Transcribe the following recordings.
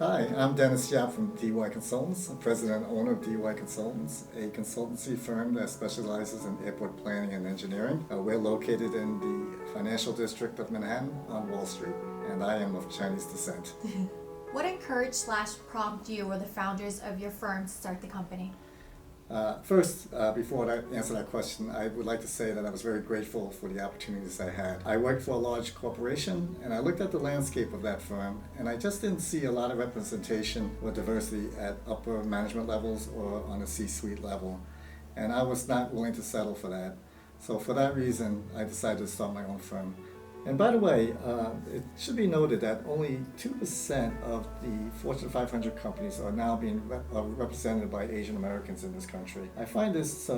Hi, I'm Dennis Yap from DY Consultants. I'm president and owner of DY Consultants, a consultancy firm that specializes in airport planning and engineering. We're located in the financial district of Manhattan on Wall Street, and I am of Chinese descent. What encouraged/prompted you or the founders of your firm to start the company? First, before I answer that question, I would like to say that I was very grateful for the opportunities I had. I worked for a large corporation, and I looked at the landscape of that firm, and I just didn't see a lot of representation or diversity at upper management levels or on a C-suite level. And I was not willing to settle for that. So for that reason, I decided to start my own firm. And by the way, it should be noted that only 2% of the Fortune 500 companies are now being represented by Asian Americans in this country. I find this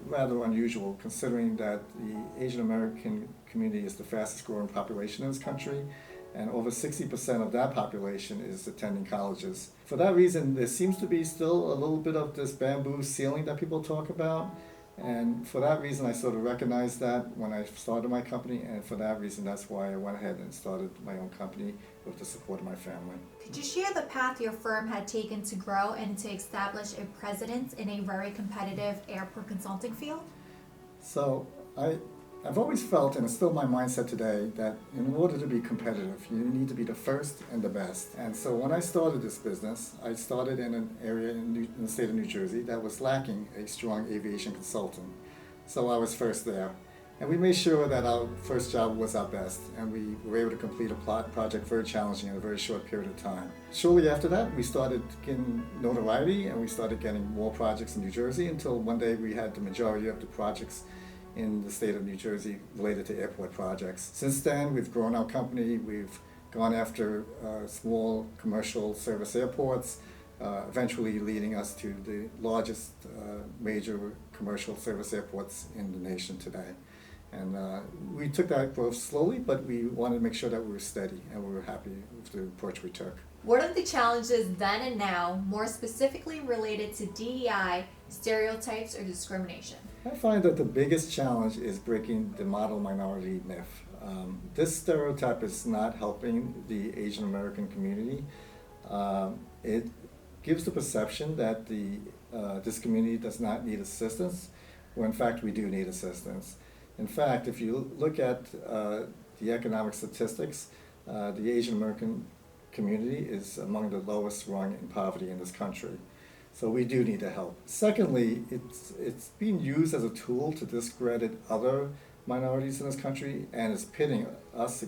rather unusual considering that the Asian American community is the fastest growing population in this country, and over 60% of that population is attending colleges. For that reason, there seems to be still a little bit of this bamboo ceiling that people talk about. And for that reason, I sort of recognized that when I started my company, and for that reason, that's why I went ahead and started my own company with the support of my family. Could you share the path your firm had taken to grow and to establish a presence in a very competitive airport consulting field? So I've always felt, and it's still my mindset today, that in order to be competitive, you need to be the first and the best. And so when I started this business, I started in an area in the state of New Jersey that was lacking a strong aviation consultant. So I was first there. And we made sure that our first job was our best, and we were able to complete a project very challenging in a very short period of time. Shortly after that, we started getting notoriety, and we started getting more projects in New Jersey until one day we had the majority of the projects in the state of New Jersey related to airport projects. Since then, we've grown our company. We've gone after small commercial service airports, eventually leading us to the largest major commercial service airports in the nation today. And we took that growth slowly, but we wanted to make sure that we were steady, and we were happy with the approach we took. What are the challenges then and now, more specifically related to DEI, stereotypes, or discrimination? I find that the biggest challenge is breaking the model minority myth. This stereotype is not helping the Asian American community. It gives the perception that this community does not need assistance, when in fact we do need assistance. In fact, if you look at the economic statistics, the Asian American community is among the lowest rung in poverty in this country. So we do need the help. Secondly, it's being used as a tool to discredit other minorities in this country, and it's pitting us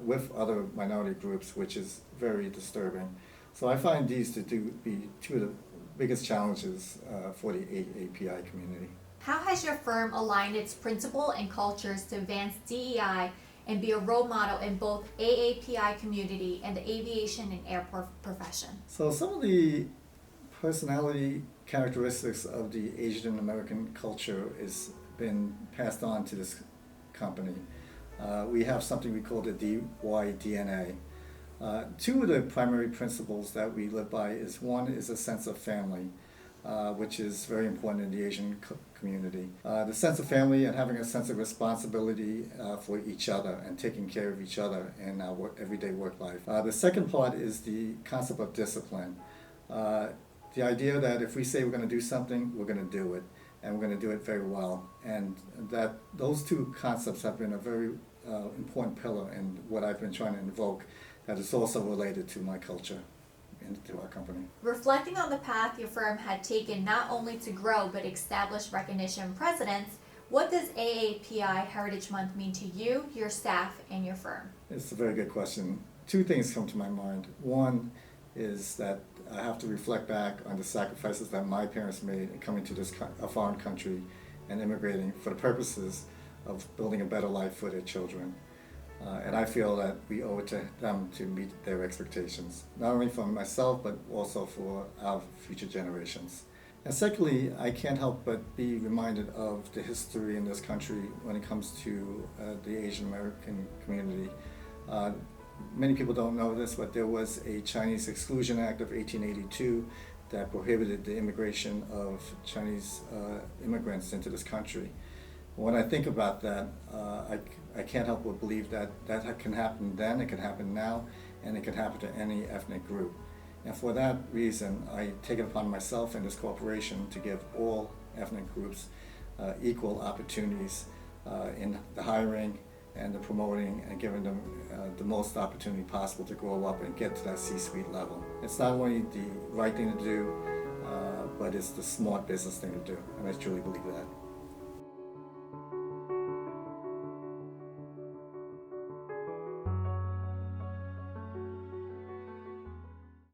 with other minority groups, which is very disturbing. So I find these to be two of the biggest challenges for the AAPI community. How has your firm aligned its principles and cultures to advance DEI and be a role model in both AAPI community and the aviation and airport profession? So some of the personality characteristics of the Asian American culture has been passed on to this company. We have something we call the DY DNA. Two of the primary principles that we live by is one is a sense of family, which is very important in the Asian community. The sense of family and having a sense of responsibility for each other and taking care of each other in our everyday work life. The second part is the concept of discipline. The idea that if we say we're going to do something, we're going to do it, and we're going to do it very well. And that those two concepts have been a very important pillar in what I've been trying to invoke that is also related to my culture and to our company. Reflecting on the path your firm had taken not only to grow but establish recognition and precedence, what does AAPI Heritage Month mean to you, your staff, and your firm? It's a very good question. Two things come to my mind. One is that I have to reflect back on the sacrifices that my parents made in coming to a foreign country and immigrating for the purposes of building a better life for their children. And I feel that we owe it to them to meet their expectations, not only for myself, but also for our future generations. And secondly, I can't help but be reminded of the history in this country when it comes to the Asian American community. Many people don't know this, but there was a Chinese Exclusion Act of 1882 that prohibited the immigration of Chinese immigrants into this country. When I think about that, I can't help but believe that that can happen then, it can happen now, and it can happen to any ethnic group. And for that reason, I take it upon myself and this corporation to give all ethnic groups equal opportunities in the hiring and the promoting and giving them the most opportunity possible to grow up and get to that C-suite level. It's not only the right thing to do, but it's the smart business thing to do, and I truly believe that.